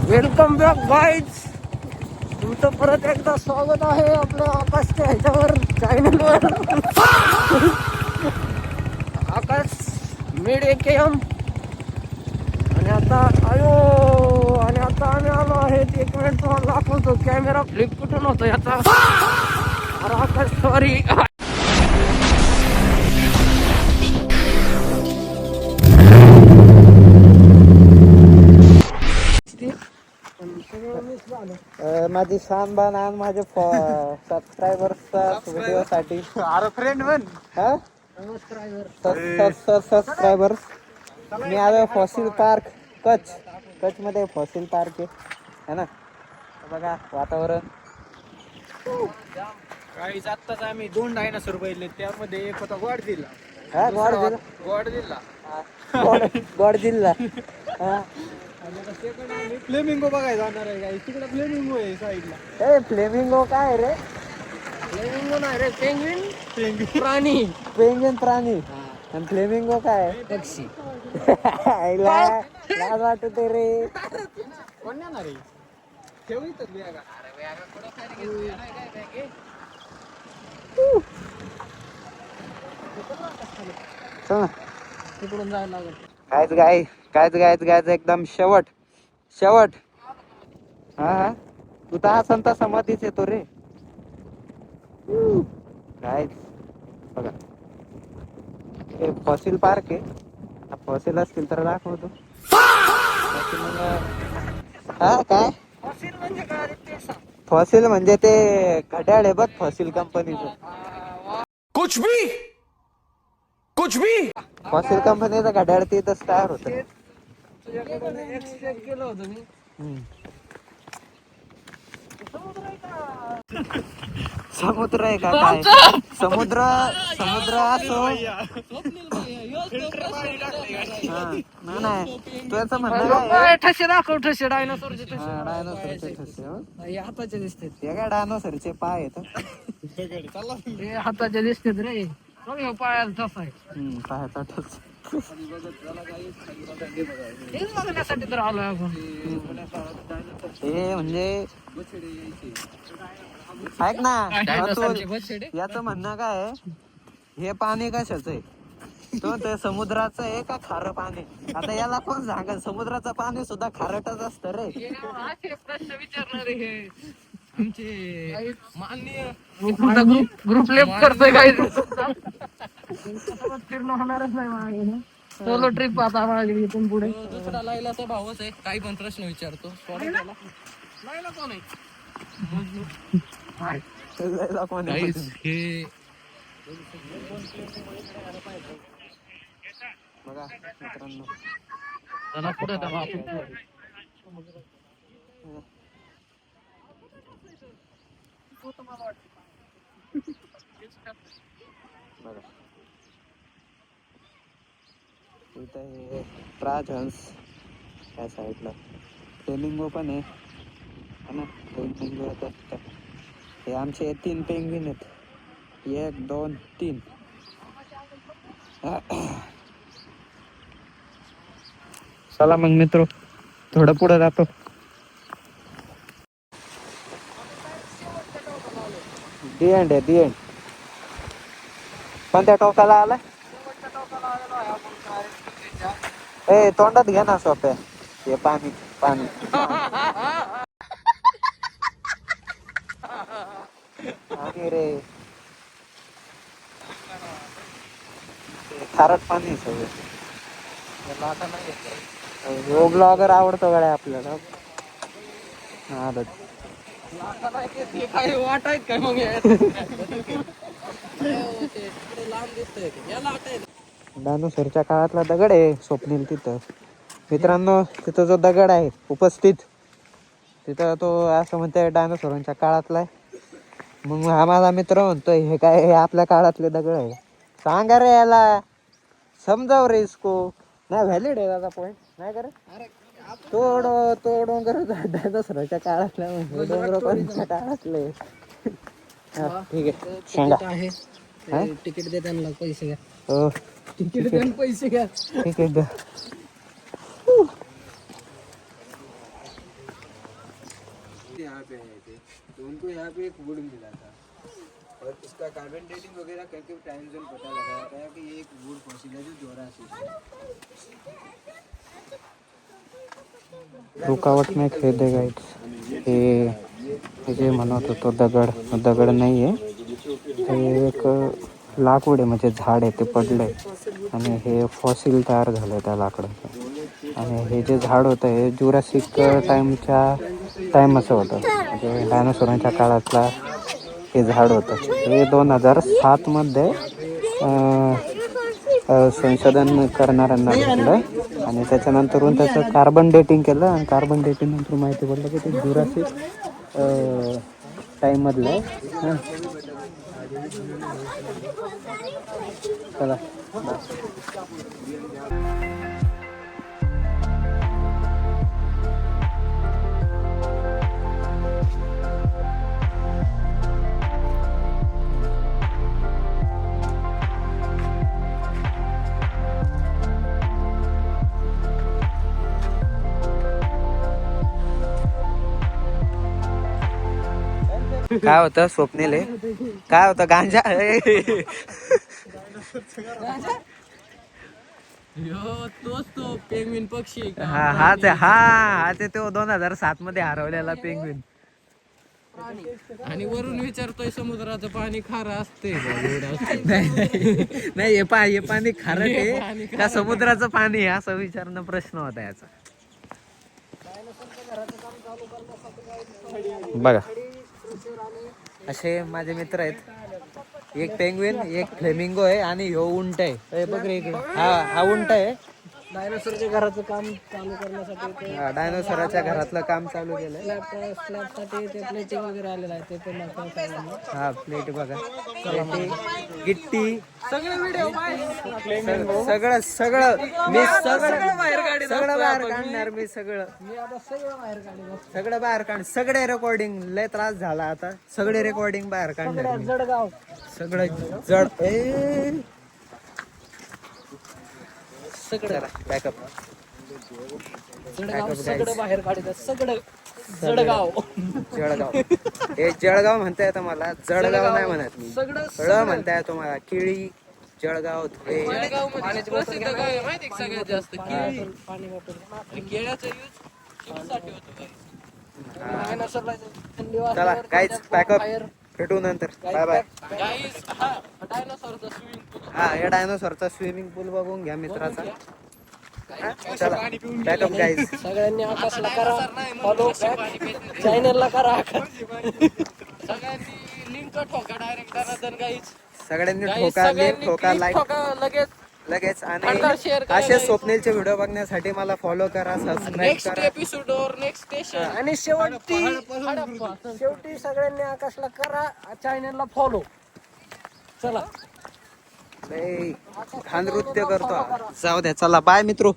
Welcome back guys. तुमचं परत एकदा स्वागत आहे आपल्या आकाशच्या ह्याच्यावर चॅनलवर. आकाश मिड AKM. आणि आता आम्ही आलो आहे. एक मिनिट तुम्हाला दाखवतो. कॅमेरा फ्लिप कुठून होतो याचा. अरे आकाश सॉरी. माझी शान बान आणि माझे सबस्क्रायबर्सचा व्हिडिओ साठी. अरे फ्रेंड बन. सबस्क्रायबर्स. मी आलो फॉसिल पार्क कच्छ मध्ये. फॉसिल पार्क आहे ना. बघा वातावरण. काही आत्ताच आम्ही 2 डायनासोर बघितले. त्यामध्ये एक होता गॉडझिला. गॉडझिला. फ्लेमिंगो बघायला जाणार आहे. काही तिकडे फ्लेमिंगो आहे साईडला. फ्लेमिंगो काय रे? फ्लेमिंगो नाही रे, पेंग्विन प्राणी. आणि फ्लेमिंगो काय? पक्षी. लाज वाटते रे. कोण येणार आहे? ठेव इथं बॅगा. अरे बॅगा कुठं खाली गेली? तिकडून जायला लागेल. कायच एकदम शेवट. हा तू तर संत समाधीच येतो रे. काय बघा, हे फॉसिल पार्क आहे. फॉसिल असतील तर दाखवतो. हा काय फॉसिल म्हणजे ते घड्याळ आहे बघ. फॉसिल कंपनीचं. कुछ भी फॉसिल कंपनीचं घड्याळ तिथंच तयार होतं. तुझ्याकडे एक्सचेंज केलं होतं मी. समुद्र आहे का काय? समुद्र असो. नाही तुझं म्हणणं काय? ठसे दाखव. ठसे डायनासोरचे डायनोसरचे ठसे. हाताचे दिसते. हे काय डायनोसरचे पाय आहेत. हाताचे दिसते रे. पायाला ठसा आहे. पायाचा ठस. हेच बघण्यासाठी तर आलोय आपण. हे म्हणजे ऐक ना, याचं म्हणणं काय आहे? हे पाणी कशाचं आहे? तो ते समुद्राचं आहे का खारं पाणी? आता याला कोण सांगेल? समुद्राचं पाणी सुद्धा खारटच असतं रे. प्रश्न विचारणारे हे आमचे माननीय ग्रुप लेफ्ट करतोय. काही फिरणं होणारच नाही. सोलो ट्रिप आता मागे इथून पुढे. दुसरा लायलाचा भावच आहे. काही पण प्रश्न विचारतो. लायला कोण आहे? बघा मित्रांनो, त्याला पुढे बघा. इथं हे राजहंस त्या साईडला. फ्लेमिंगो पण आहे ना. फ्लेमिंगो येतात. हे आमचे 3 पेंग्विन आहेत. 1 2 3. चला मग मित्र, थोडं पुढे जातो. दी एंड. पण त्या टोकाला आलाय. ए तोंडात घ्या ना सोप्या. हे पाणी रे. खारट पाणी सगळं. ब्लॉगर आवडतो गड्या आपल्याला. वाटायत काय मग? डायनोसरच्या काळातला दगड आहे स्वप्नील तिथं. मित्रांनो, तिथं जो दगड आहे उपस्थित, तिथं तो असं म्हणतोय डायनोसरांच्या काळातला आहे. मग हा माझा मित्र म्हणतोय हे काय, हे आपल्या काळातले दगड आहे. सांगा रे याला, समजाव रे इसको. नाही व्हॅलिड आहे दादा पॉइंट. नाही का रे? तो डोंगर डायनोसरांच्या काळातला म्हणजे डोंगर काळातले. ठीक आहे सांगा. तिकीट दे त्यांना. पैसे घ्या. हो तिकीट द्या, पैसे घ्या. ठीक आहे. यहाँ पे आए थे तो उनको यहाँ पे एक वुड मिला था और इसका कार्बन डेटिंग वगैरह करके टाइम जोन पता लगाया था कि ये एक वुड फॉसिल है जो जोरासिस है. रुकावट में खेद आहे गाईड्स. हे जे म्हणत होतो दगड नाही आहे, हे एक लाकूड आहे म्हणजे झाड आहे ते पडलंय आणि हे फॉसिल तयार झालं त्या लाकडाचं. आणि हे जे झाड होतं हे जुरासिक टाईमचं होतं, म्हणजे डायनोसॉरांच्या काळातला हे झाड होतं. हे 2007मध्ये संशोधन करणाऱ्यांना भेटलं आणि त्याच्यानंतरून त्याचं कार्बन डेटिंग केलं आणि कार्बन डेटिंग नंतर माहिती पडलं की ते जुरासिक टाईममधलं आहे. चला काय होतं स्वप्नील आहे, काय होतं गांजा तोच तो पेंग्विन पक्षी आहे का? हाच आहे. हा ते तो 2007 मध्ये हरवलेला पेंग्विन. आणि वरून विचारतोय समुद्राचं पाणी खारं असते नाही हे पाणी खारट आहे का समुद्राचं पाणी आहे असं विचारणं प्रश्न होता याचा. बघा असे माझे मित्र आहेत, एक पेंग्विन, एक फ्लेमिंगो आहे आणि ह्यो उंट आहे. बघ रे इकडे, हा उंट आहे. डायनोसॉरच्या घराचं काम चालू करण्यासाठी डायनोसॉराच्या घरातलं काम चालू केलंय. स्लॅबसाठी ते प्लेटिंग वगैरे आलेलं आहे, ते पण आपण हा प्लेट बघा, प्लेटी, गिट्टी, सगळे व्हिडिओ सगळं मी सगळं बाहेर काढणार. मी सगळं आता सगळं बाहेर काढलं. सगळं बाहेर काढ. सगळे रेकॉर्डिंग लय त्रास झाला आता. सगळे रेकॉर्डिंग बाहेर काढणार मी. जळगाव सगळं जड सगळं बॅकअप सगळं बाहेर काढलं. सगळं जळगाव हे जळगाव म्हणता येतं मला, जळगाव नाही म्हणत मी. सगळं म्हणता येतो मला. केळी, जळगाव, धुळे. जळगाव मध्ये प्रसिद्ध काय आहे माहिती आहे का सगळ्यात जास्त? केळी. आणि केळ्याचा यूज चिप्ससाठी होतो. चला काहीच पॅकअप, भेटू नंतर. Bye bye. डायनोसॉरचा स्विमिंग पूल. हा या डायनोसॉरचा स्विमिंग पूल बघून घ्या मित्राचा. चला बॅकअप गाईज. सगळ्यांनी आकाशला करा फॉलो, चॅनलला करा आकाश. सगळ्यांनी लिंक ठोका डायरेक्ट धनाधन गाईज. सगळ्यांनी ठोका लाईक लगेच आणि असे स्वप्नीलचे व्हिडिओ बघण्यासाठी मला फॉलो करा, सबस्क्राईब नेक्स्ट करा. एपिसोड और नेक्स्ट स्टेशन. आणि शेवटी सगळ्यांनी आकाशला करा चॅनलला फॉलो. चला लय घाण नृत्य करतो. जाऊ द्या, चला बाय मित्रो.